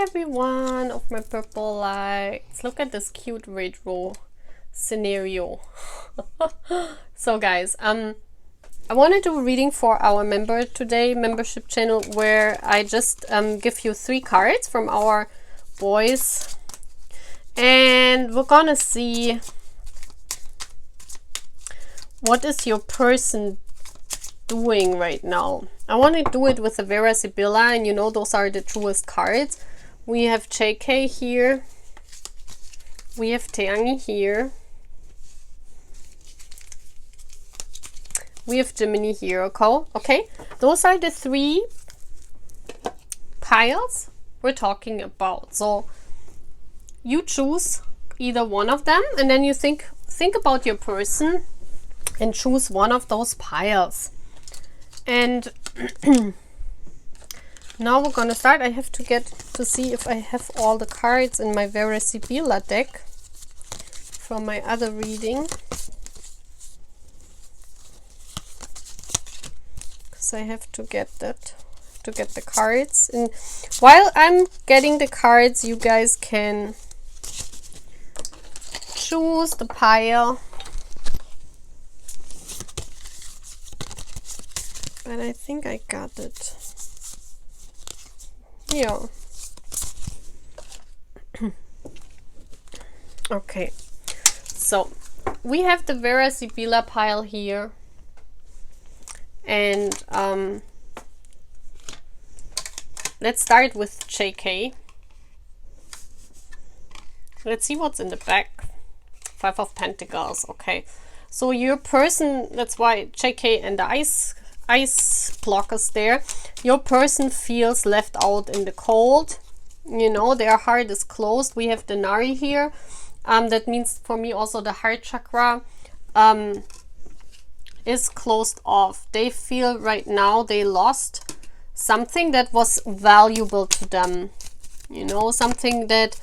everyone of my purple lights. Look at this cute retro scenario. So guys, I want to do a reading for our member today, membership channel, where I just give you 3 cards from our boys. And we're gonna see what is your person doing right now. I want to do it with the Vera, Sibilla, and you know those are the truest cards. We have JK here. We have Teangi here. We have Jimin here. Okay, those are the 3 piles we're talking about. So you choose either one of them, and then you think about your person and choose one of those piles. And now we're gonna start. I have to get to see if I have all the cards in my Vera Sibilla deck from my other reading, because I have to get that, to get the cards. And while I'm getting the cards, you guys can choose the pile. But I think I got it. Yeah. Okay. So we have the Vera Sibilla pile here. And let's start with JK. Let's see what's in the back. 5 of Pentacles. Okay. So your person, that's why JK and the ice blockers there. Your person feels left out in the cold. You know, their heart is closed. We have the Nari here. That means for me also the heart chakra is closed off. They feel right now they lost something that was valuable to them. You know, something that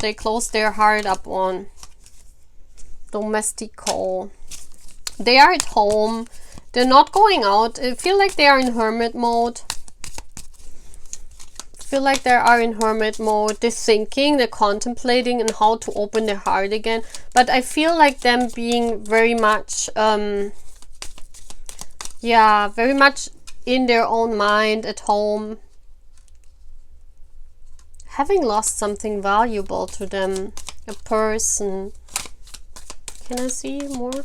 they closed their heart up on. Domestico. They are at home. They're not going out. I feel like they are in hermit mode. Feel like they are in hermit mode. They're thinking, they're contemplating on how to open their heart again. But I feel like them being very much, yeah, very much in their own mind at home. Having lost something valuable to them. A person. Can I see more?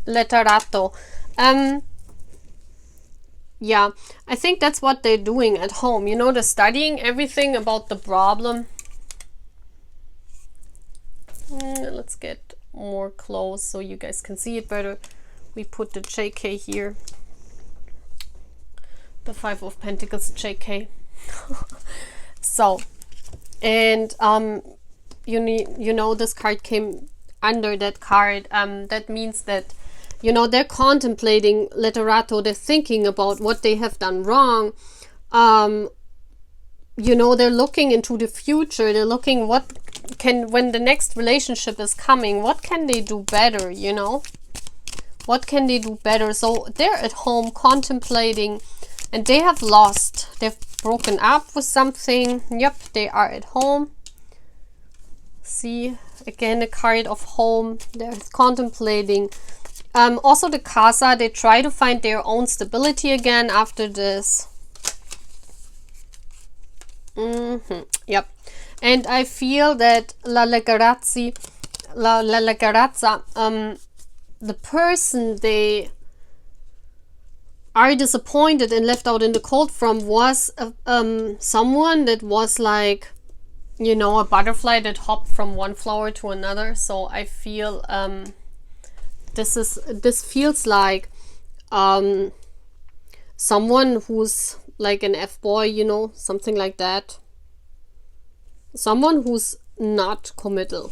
Letterato. Yeah, I think that's what they're doing at home. You know, they're studying everything about the problem. Let's get more close so you guys can see it better. We put the JK here. The 5 of Pentacles, JK. So, and you know, this card came under that card. That means that, you know, they're contemplating, letterato, they're thinking about what they have done wrong. You know, they're looking into the future. They're looking what can, when the next relationship is coming, what can they do better, you know? What can they do better? So they're at home contemplating, and they have lost. They've broken up with something. Yep, they are at home. See, again, the card of home. They're contemplating. Also the casa, they try to find their own stability again after this. Yep. And I feel that la legrazza, the person they are disappointed and left out in the cold from was someone that was like, you know, a butterfly that hopped from one flower to another. So I feel this feels like someone who's like an F-boy, you know, something like that. Someone who's not committed.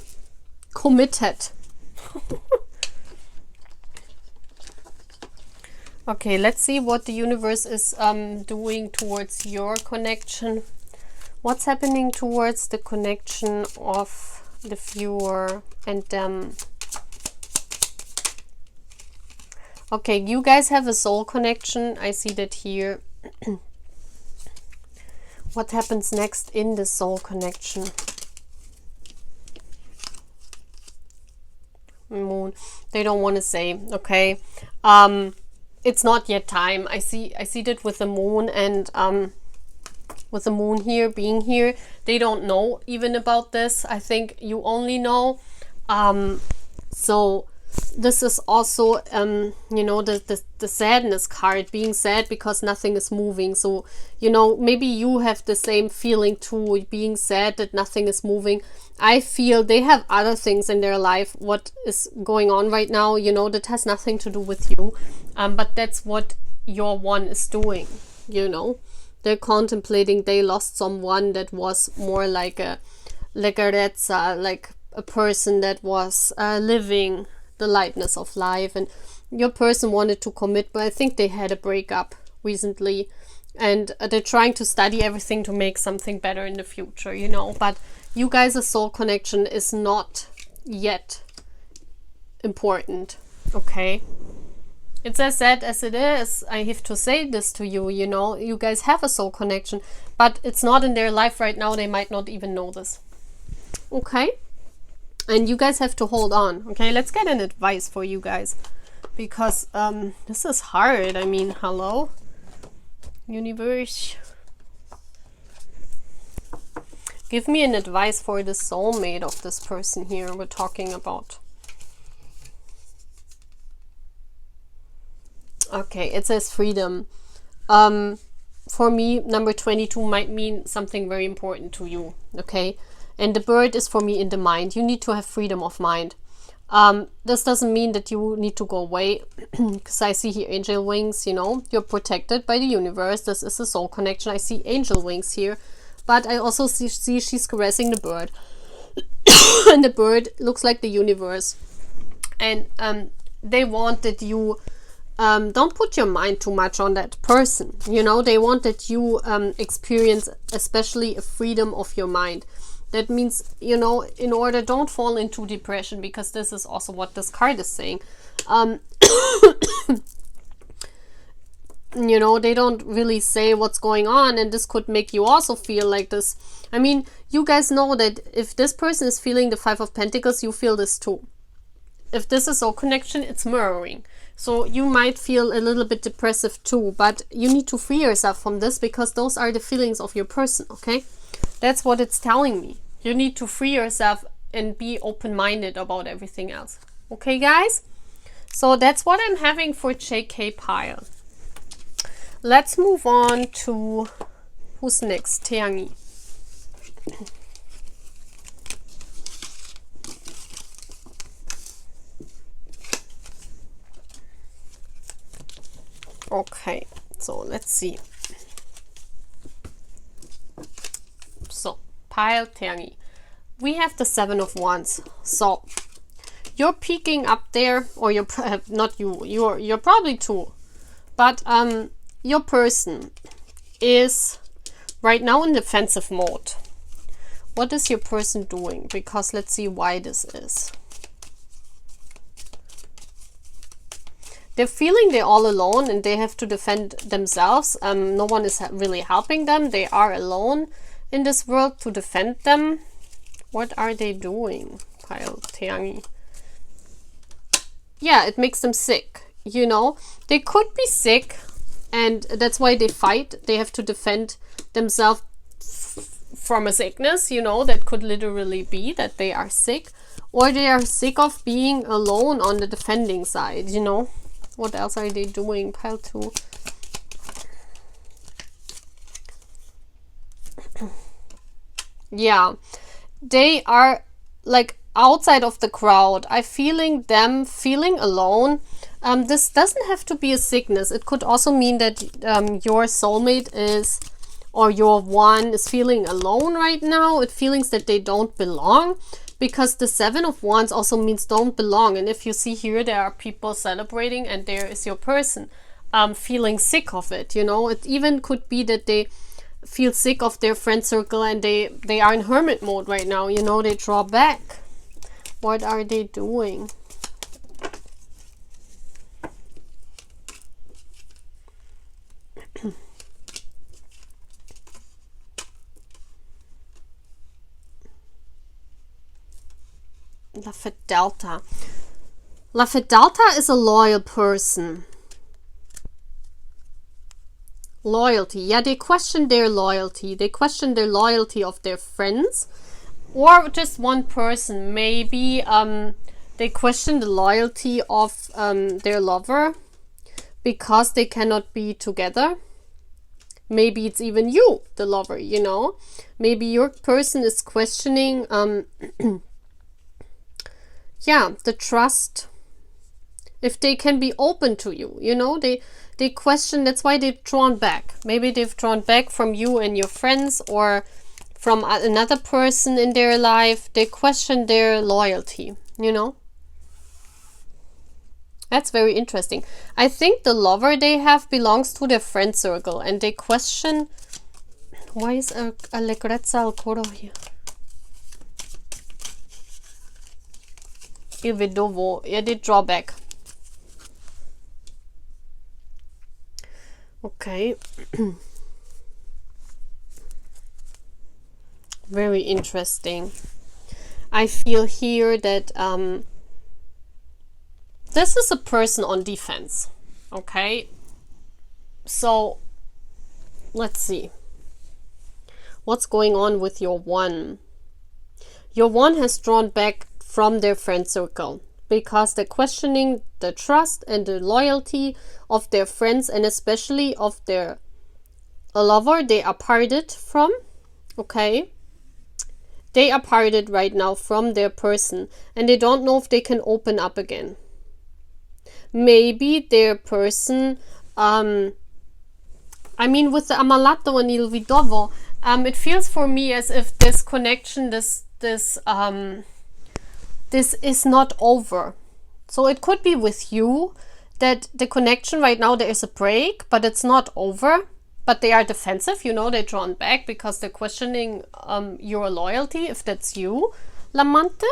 Okay, let's see what the universe is doing towards your connection. What's happening towards the connection of the viewer and them? Okay, you guys have a soul connection. I see that here. What happens next in the soul connection? Moon. They don't want to say, okay. It's not yet time. I see that with the moon, and with the moon here being here, they don't know even about this. I think you only know. So this is also you know, the sadness card, being sad because nothing is moving. So, you know, maybe you have the same feeling too, being sad that nothing is moving. I feel they have other things in their life, what is going on right now, you know, that has nothing to do with you. But that's what your one is doing, you know. They're contemplating, they lost someone that was more like a Leggerezza, like a person that was living the lightness of life, and your person wanted to commit, but I think they had a breakup recently, and they're trying to study everything to make something better in the future, you know. But you guys' soul connection is not yet important, okay? It's as sad as it is. I have to say this to you, you know. You guys have a soul connection, but it's not in their life right now. They might not even know this, okay? And you guys have to hold on, okay? Let's get an advice for you guys, because this is hard. I mean, hello, universe. Give me an advice for the soulmate of this person here we're talking about. Okay, it says freedom. For me, number 22 might mean something very important to you, okay? And the bird is for me in the mind. You need to have freedom of mind. This doesn't mean that you need to go away, because I see here angel wings, you know. You're protected by the universe. This is a soul connection. I see angel wings here, but I also see she's caressing the bird. And the bird looks like the universe. And they want that you don't put your mind too much on that person, you know. They want that you experience especially a freedom of your mind. That means, you know, in order, don't fall into depression, because this is also what this card is saying. You know, they don't really say what's going on, and this could make you also feel like this. I mean, you guys know that if this person is feeling the Five of Pentacles, you feel this too. If this is soul connection, it's mirroring. So you might feel a little bit depressive too, but you need to free yourself from this, because those are the feelings of your person, okay? That's what it's telling me. You need to free yourself and be open-minded about everything else. Okay, guys? So that's what I'm having for JK pile. Let's move on to... who's next? Teangi. Okay, so let's see. So, pile Teangi. We have the Seven of Wands. So, you're peeking up there, or you're not you. You're probably two, but your person is right now in defensive mode. What is your person doing? Because let's see why this is. They're feeling they're all alone and they have to defend themselves. No one is really helping them. They are alone in this world to defend them. What are they doing? Pile Teangi. Yeah, it makes them sick. You know, they could be sick, and that's why they fight. They have to defend themselves from a sickness, you know. That could literally be that they are sick, or they are sick of being alone on the defending side, you know. What else are they doing? Pile 2. Yeah, they are like outside of the crowd. I'm feeling them feeling alone. This doesn't have to be a sickness. It could also mean that your soulmate is, or your one is feeling alone right now. It feelings that they don't belong, because the Seven of Wands also means don't belong. And if you see here, there are people celebrating, and there is your person feeling sick of it, you know. It even could be that they feel sick of their friend circle, and they are in hermit mode right now, you know. They draw back. What are they doing? La Fidelta. La Fidelta is a loyal person. Loyalty. Yeah, they question their loyalty. They question their loyalty of their friends. Or just one person. Maybe they question the loyalty of their lover because they cannot be together. Maybe it's even you, the lover, you know. Maybe your person is questioning yeah, the trust, if they can be open to you, you know. They question, that's why they've drawn back. Maybe they've drawn back from you and your friends, or from another person in their life. They question their loyalty, you know. That's very interesting. I think the lover they have belongs to their friend circle, and they question, why is a Allegrezza al coro here? Il vedovo. Yeah, they draw back. Okay. Very interesting. I feel here that this is a person on defense. Okay. So let's see. What's going on with your one? Your one has drawn back from their friend circle because they're questioning the trust and the loyalty of their friends, and especially of their lover they are parted from. Okay. They are parted right now from their person, and they don't know if they can open up again. Maybe their person, I mean, with the Amalato and Il Vidovo, it feels for me as if this connection, this is not over. So it could be with you that the connection right now, there is a break, but it's not over. But they are defensive, you know, they're drawn back because they're questioning your loyalty, if that's you, L'Amante.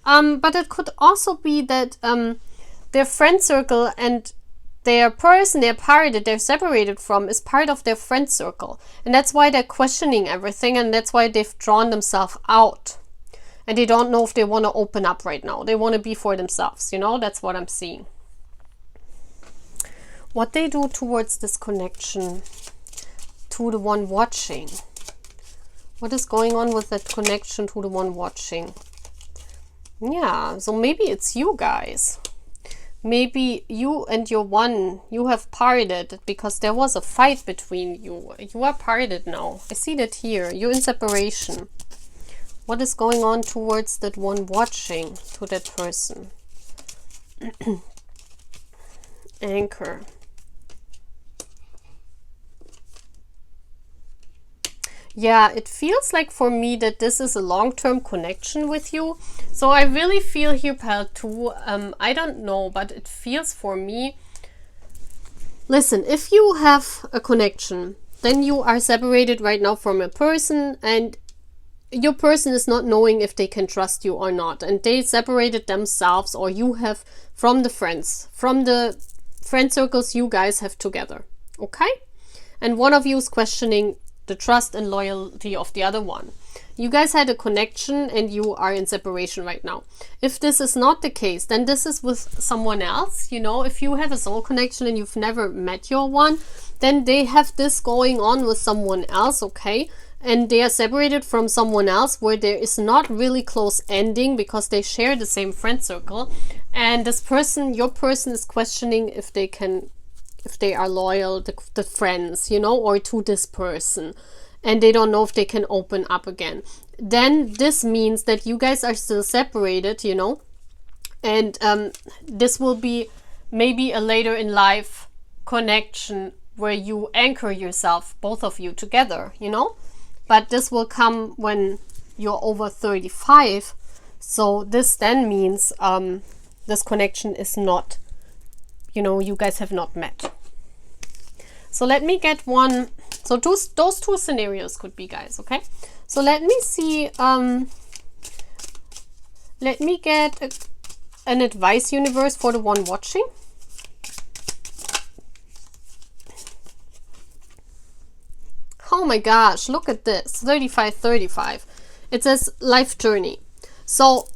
But it could also be that their friend circle and their person, their party they're separated from, is part of their friend circle. And that's why they're questioning everything, and that's why they've drawn themselves out. And they don't know if they want to open up right now. They want to be for themselves, you know, that's what I'm seeing. What they do towards this connection to the one watching. What is going on with that connection to the one watching? Yeah, so maybe it's you guys. Maybe you and your one, you have parted because there was a fight between you. You are parted now. I see that here. You're in separation. What is going on towards that one watching, to that person? Anchor. Yeah, it feels like for me that this is a long-term connection with you. So I really feel here, pal, too. I don't know, but it feels for me. Listen, if you have a connection, then you are separated right now from a person, and your person is not knowing if they can trust you or not. And they separated themselves, or you have, from the friends, from the friend circles you guys have together. Okay? And one of you is questioning the trust and loyalty of the other one. You guys had a connection and you are in separation right now. If this is not the case, then this is with someone else. You know, if you have a soul connection and you've never met your one, then they have this going on with someone else, okay? And they are separated from someone else where there is not really close ending because they share the same friend circle. And this person, your person, is questioning if they can, if they are loyal, the friends, you know, or to this person, and they don't know if they can open up again. Then this means that you guys are still separated, you know, and this will be maybe a later in life connection where you anchor yourself, both of you together, you know, but this will come when you're over 35. So this then means this connection is not, you know, you guys have not met. So let me get one. So those two scenarios could be, guys, okay? So let me see. Let me get an advice universe for the one watching. Oh my gosh, look at this. 35. It says life journey. So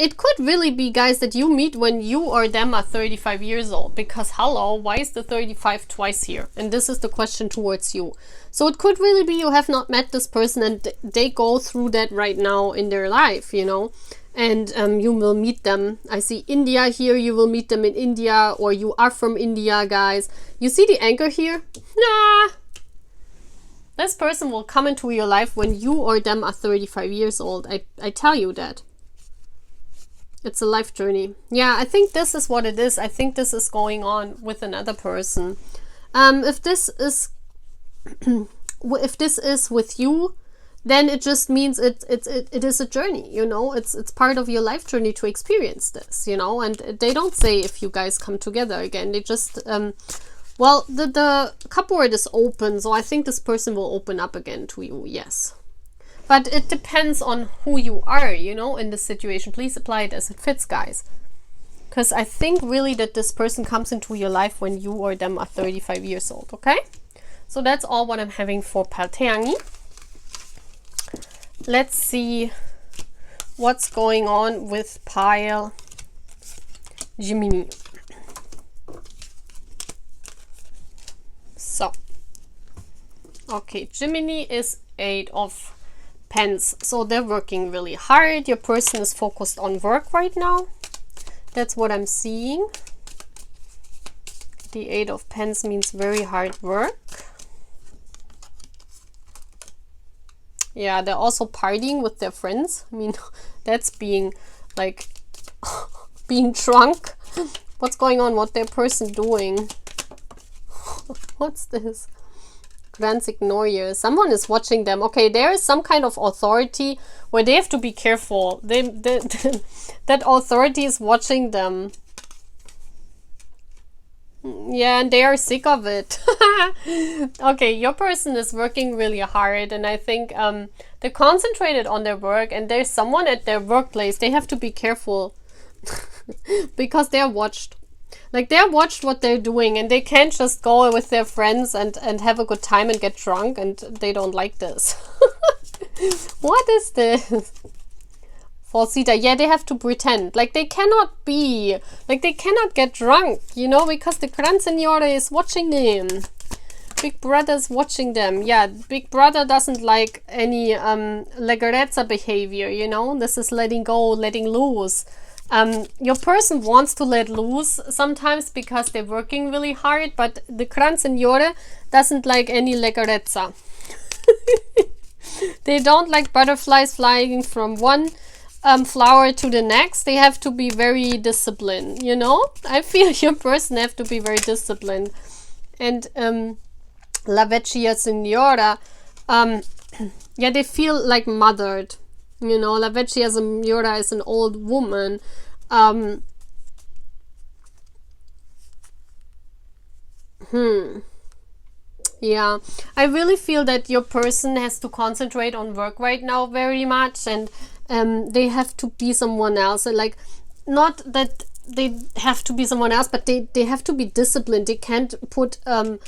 it could really be, guys, that you meet when you or them are 35 years old, because hello, why is the 35 twice here? And this is the question towards you. So it could really be you have not met this person and they go through that right now in their life, you know, and you will meet them. I see India here, you will meet them in India, or you are from India, guys. You see the anchor here? Nah. This person will come into your life when you or them are 35 years old. I tell you that. It's a life journey. Yeah, I think this is what it is. I think this is going on with another person. If this is if this is with you, then it just means it is a journey, you know. It's part of your life journey to experience this, you know. And they don't say if you guys come together again. They just well, the cupboard is open, so I think this person will open up again to you, yes. But it depends on who you are, you know, in this situation. Please apply it as it fits, guys. Because I think really that this person comes into your life when you or them are 35 years old, okay? So that's all what I'm having for Palteangi. Let's see what's going on with pile Jimin. So, okay, Jimin is 8 of Pence. So they're working really hard. Your person is focused on work right now. That's what I'm seeing. The 8 of Pence means very hard work. Yeah, they're also partying with their friends. I mean, that's being like being drunk. What's going on? What their person doing? What's this? Grants ignore you. Someone is watching them. Okay, there is some kind of authority where they have to be careful. That authority is watching them. Yeah, and they are sick of it. Okay, your person is working really hard, and I think they're concentrated on their work, and there's someone at their workplace. They have to be careful because they're watched. Like, they're watched what they're doing, and they can't just go with their friends and have a good time and get drunk, and they don't like this. What is this? Falsita. Yeah, they have to pretend. Like, they cannot be. Like, they cannot get drunk, you know, because the Gran Signore is watching them. Big Brother's watching them. Yeah, Big Brother doesn't like any leggerezza behavior, you know. This is letting go, letting loose. Your person wants to let loose sometimes because they're working really hard, but the Gran Signore doesn't like any leggerezza. They don't like butterflies flying from one flower to the next. They have to be very disciplined, you know. I feel your person have to be very disciplined. And La Vecchia Signora, yeah, they feel like mothered. You know, La Vecchia Signora is an old woman. Yeah, I really feel that your person has to concentrate on work right now very much, and they have to be someone else. Like, not that they have to be someone else, but they have to be disciplined. They can't put a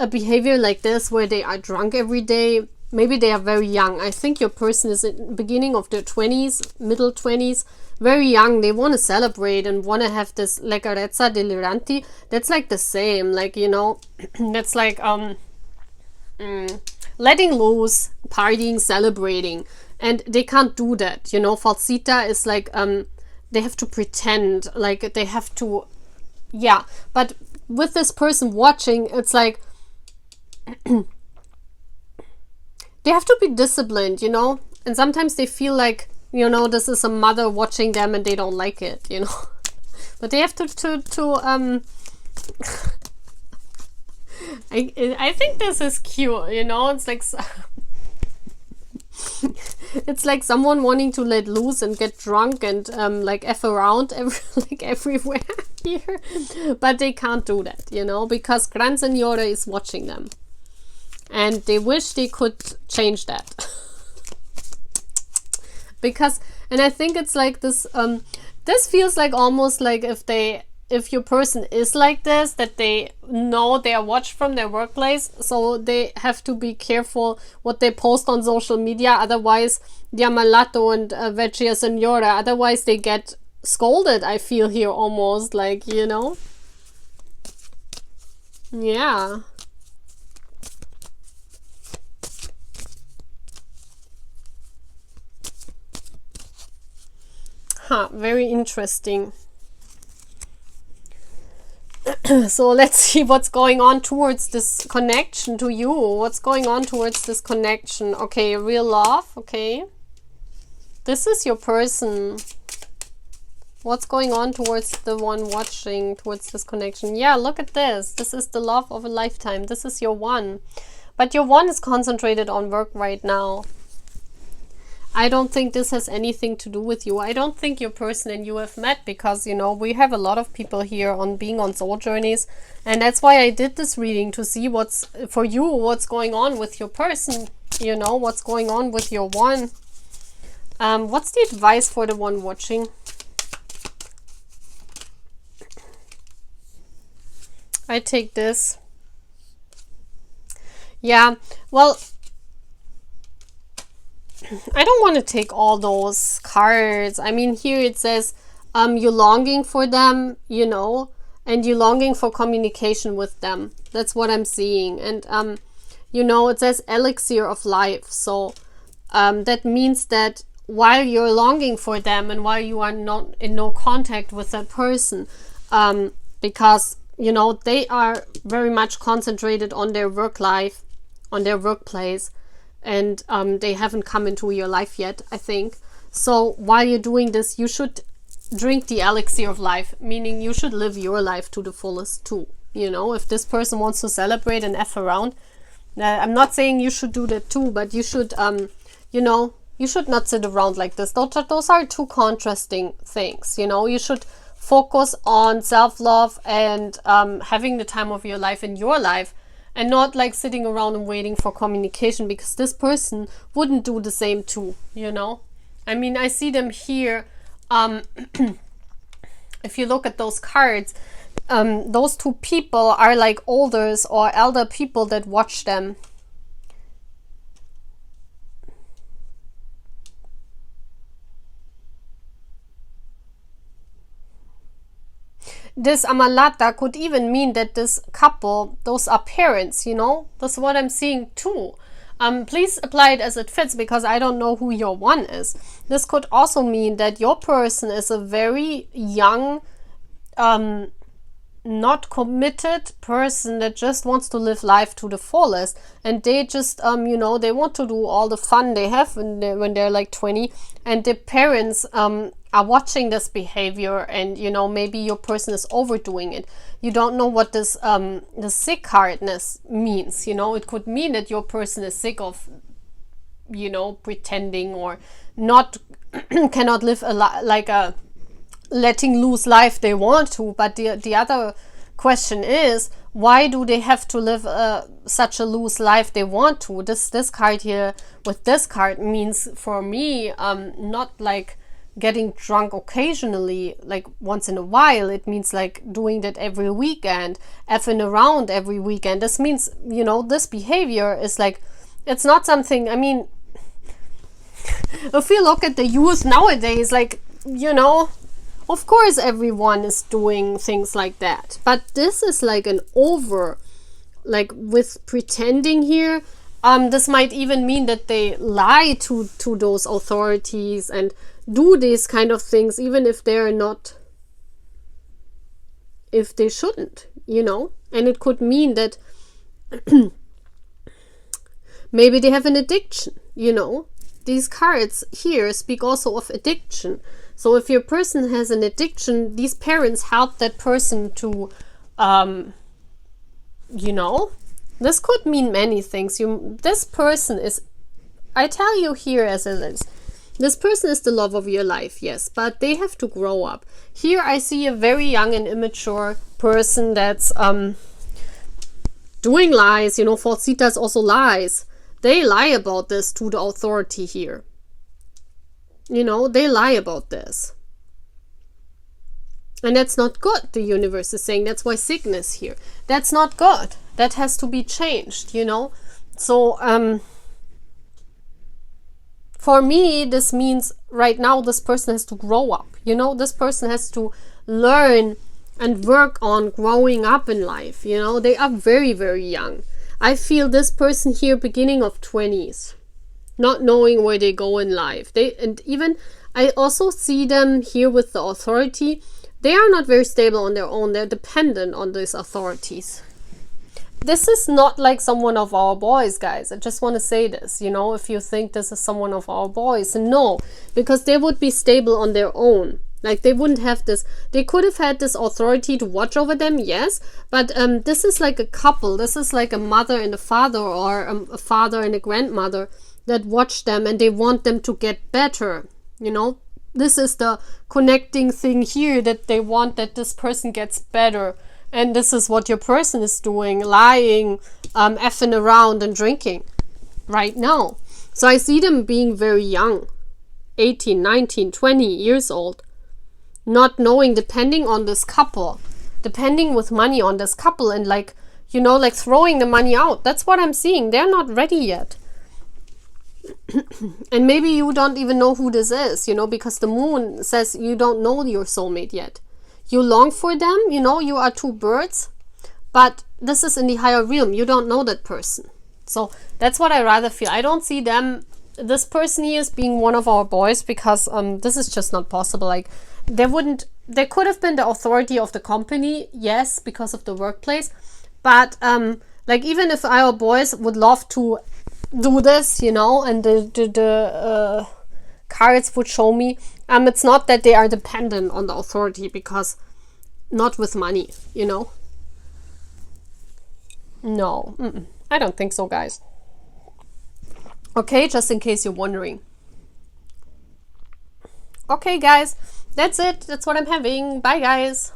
behavior like this where they are drunk every day. Maybe they are very young. I think your person is in the beginning of their 20s, middle 20s, very young. They want to celebrate and want to have this leggerezza deliranti. That's like the same, like, you know, that's like letting loose, partying, celebrating. And they can't do that, you know. Falsita is like, they have to pretend, like they have to, yeah. But with this person watching, it's like, they have to be disciplined, you know, and sometimes they feel like, you know, this is a mother watching them and they don't like it, you know. But they have to I think this is cute, you know. It's like it's like someone wanting to let loose and get drunk and like F around everywhere here, but they can't do that, you know, because Gran Signore is watching them. And they wish they could change that. Because, and I think it's like this, this feels like almost like if your person is like this, that they know they are watched from their workplace, so they have to be careful what they post on social media, otherwise, Diamalato and Vecchia Signora, otherwise they get scolded, I feel here almost, like, you know. Yeah. Huh, very interesting. So let's see what's going on towards this connection to you. What's going on towards this connection? Okay, real love. Okay. This is your person. What's going on towards the one watching, towards this connection? Yeah, look at this. This is the love of a lifetime. This is your one. But your one is concentrated on work right now. I don't think this has anything to do with you. I don't think your person and you have met, because, you know, we have a lot of people here on being on soul journeys. And that's why I did this reading, to see what's, for you, what's going on with your person. You know, what's going on with your one. What's the advice for the one watching? I take this. Yeah, well, I don't want to take all those cards. I mean, here it says you're longing for them, you know, and you're longing for communication with them. That's what I'm seeing. And, you know, it says elixir of life. So that means that while you're longing for them and while you are not in no contact with that person, because, you know, they are very much concentrated on their work life, on their workplace, and they haven't come into your life yet, I think. So while you're doing this, you should drink the elixir of life, meaning you should live your life to the fullest too. You know, if this person wants to celebrate and F around, I'm not saying you should do that too, but you should, you know, you should not sit around like this. Those are two contrasting things, you know. You should focus on self-love and having the time of your life in your life, and not like sitting around and waiting for communication, because this person wouldn't do the same too, you know. I mean, I see them here. If you look at those cards, those two people are like elders or elder people that watch them. This Amalata could even mean that this couple, those are parents, you know. That's what I'm seeing too. Please apply it as it fits, because I don't know who your one is. This could also mean that your person is a very young, not committed person that just wants to live life to the fullest, and they just you know, they want to do all the fun they have when they're like 20, and the parents are watching this behavior, and, you know, maybe your person is overdoing it. You don't know what this the sick hardness means, you know. It could mean that your person is sick of, you know, pretending, or not cannot live like a letting loose life they want to. But the other question is, why do they have to live such a loose life they want to? This card here with this card means, for me, not like getting drunk occasionally, like once in a while. It means like doing that every weekend, effing around every weekend. This means, you know, this behavior is like, it's not something, I mean, if you look at the youth nowadays, like, you know, of course everyone is doing things like that, but this is like an over, like with pretending here. This might even mean that they lie to those authorities and do these kind of things, even if they're not, if they shouldn't, you know. And it could mean that maybe they have an addiction, you know. These cards here speak also of addiction. So if your person has an addiction, these parents help that person to, you know, this could mean many things. This person is, I tell you here as it is, this person is the love of your life, yes, but they have to grow up. Here I see a very young and immature person that's doing lies, you know. Falsitas also lies. They lie about this to the authority here. You know, they lie about this. And that's not good, the universe is saying. That's why sickness here. That's not good. That has to be changed, you know. So, For me, this means right now this person has to grow up. You know, this person has to learn and work on growing up in life. You know, they are very, very young. I feel this person here, beginning of 20s, not knowing where they go in life. And even I also see them here with the authority. They are not very stable on their own. They're dependent on these authorities. This is not like someone of our boys, guys. I just want to say this, you know, if you think this is someone of our boys. No, because they would be stable on their own. Like, they wouldn't have this. They could have had this authority to watch over them, yes. But this is like a couple. This is like a mother and a father, or a father and a grandmother that watch them and they want them to get better, you know. This is the connecting thing here, that they want that this person gets better. And this is what your person is doing, lying, effing around and drinking right now. So I see them being very young, 18, 19, 20 years old, not knowing, depending on this couple, depending with money on this couple, and like, you know, like throwing the money out. That's what I'm seeing. They're not ready yet. And maybe you don't even know who this is, you know, because the moon says you don't know your soulmate yet. You long for them, you know, you are two birds, but this is in the higher realm. You don't know that person. So that's what I rather feel. I don't see them, this person here, as being one of our boys, because this is just not possible. Like, there could have been the authority of the company, yes, because of the workplace, but like, even if our boys would love to do this, you know, and the cards would show me, it's not that they are dependent on the authority, because not with money, you know. No, I don't think so, guys. Okay, just in case you're wondering. Okay, guys, that's it. That's what I'm having. Bye, guys.